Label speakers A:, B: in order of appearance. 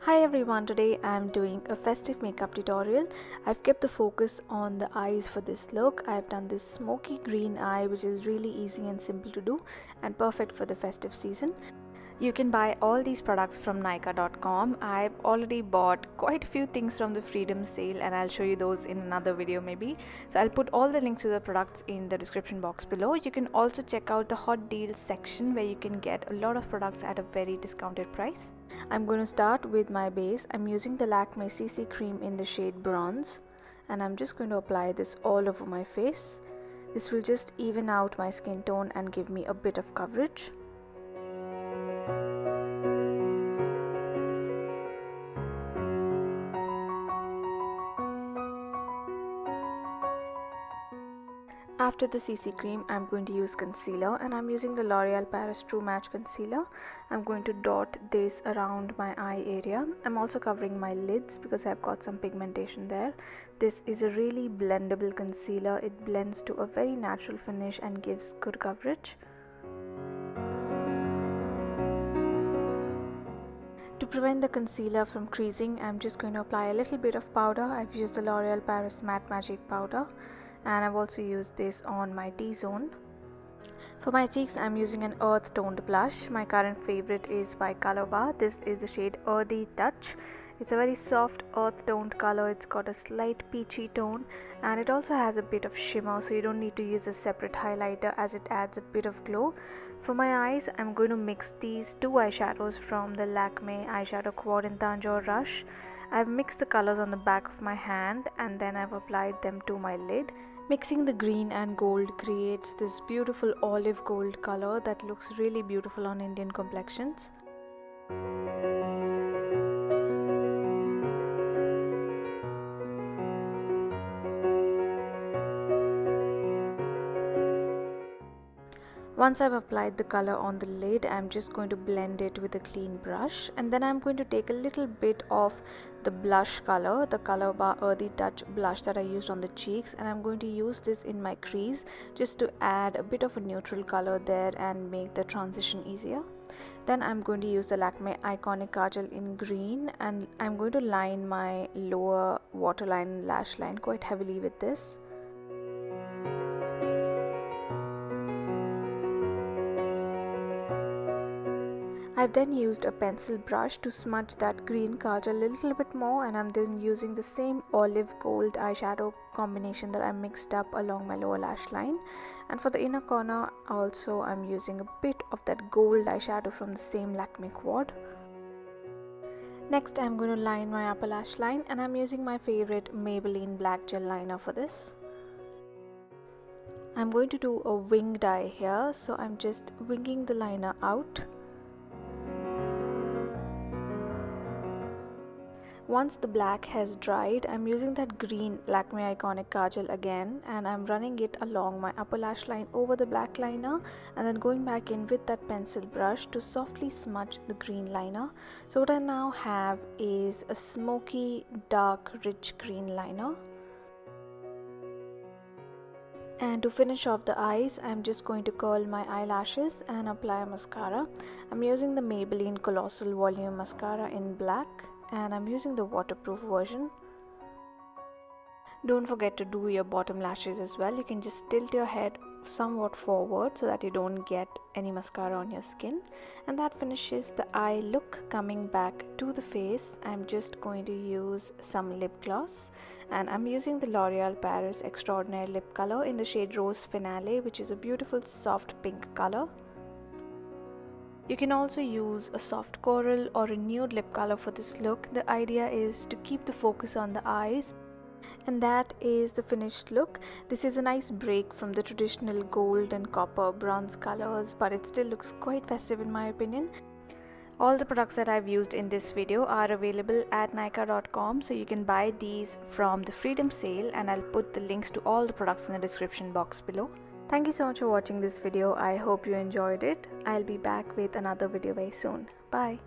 A: Hi everyone, today I am doing a festive makeup tutorial. I've kept the focus on the eyes for this look. I've done this smoky green eye which is really easy and simple to do and perfect for the festive season. You can buy all these products from Nykaa.com. I've already bought quite a few things from the Freedom sale and I'll show you those in another video maybe. So I'll put all the links to the products in the description box below. You can also check out the hot deals section where you can get a lot of products at a very discounted price. I'm going to start with my base. I'm using the Lakme CC cream in the shade bronze and I'm just going to apply this all over my face. This will just even out my skin tone and give me a bit of coverage. After the CC cream, I'm going to use concealer and I'm using the L'Oreal Paris True Match Concealer. I'm going to dot this around my eye area. I'm also covering my lids because I've got some pigmentation there. This is a really blendable concealer. It blends to a very natural finish and gives good coverage. To prevent the concealer from creasing, I'm just going to apply a little bit of powder. I've used the L'Oreal Paris Matte Magic powder and I've also used this on my T-zone. For my cheeks, I'm using an earth toned blush. My current favorite is by Color Bar. This is the shade Earthy Touch. It's a very soft earth toned color. It's got a slight peachy tone and it also has a bit of shimmer, so you don't need to use a separate highlighter as it adds a bit of glow. For my eyes, I'm going to mix these two eyeshadows from the Lakme eyeshadow quad in Tanjore Rush. I've mixed the colors on the back of my hand and then I've applied them to my lid. Mixing the green and gold creates this beautiful olive gold color that looks really beautiful on Indian complexions. Once I've applied the color on the lid, I'm just going to blend it with a clean brush and then I'm going to take a little bit of the blush color, the Color Bar Earthy Touch blush that I used on the cheeks, and I'm going to use this in my crease just to add a bit of a neutral color there and make the transition easier. Then I'm going to use the Lakme Iconic Kajal in green and I'm going to line my lower waterline lash line quite heavily with this. I've then used a pencil brush to smudge that green kajal a little bit more, and I'm then using the same olive gold eyeshadow combination that I mixed up along my lower lash line. And for the inner corner also I'm using a bit of that gold eyeshadow from the same Lakme quad. Next I'm going to line my upper lash line and I'm using my favorite Maybelline black gel liner for this. I'm going to do a winged eye here, so I'm just winging the liner out. Once the black has dried, I'm using that green Lakme Iconic Kajal again and I'm running it along my upper lash line over the black liner and then going back in with that pencil brush to softly smudge the green liner. So what I now have is a smoky, dark, rich green liner. And to finish off the eyes, I'm just going to curl my eyelashes and apply mascara. I'm using the Maybelline Colossal Volume Mascara in black and I'm using the waterproof version. Don't forget to do your bottom lashes as well. You can just tilt your head somewhat forward so that you don't get any mascara on your skin, and that finishes the eye look. Coming back to the face, I'm just going to use some lip gloss and I'm using the L'Oreal Paris Extraordinaire lip color in the shade Rose Finale, which is a beautiful soft pink color. You can also use a soft coral or a nude lip color for this look. The idea is to keep the focus on the eyes. And that is the finished look. This is a nice break from the traditional gold and copper bronze colors, but it still looks quite festive in my opinion. All the products that I've used in this video are available at Nykaa.com, so you can buy these from the Freedom sale and I'll put the links to all the products in the description box below. Thank you so much for watching this video. I hope you enjoyed it. I'll be back with another video very soon. Bye.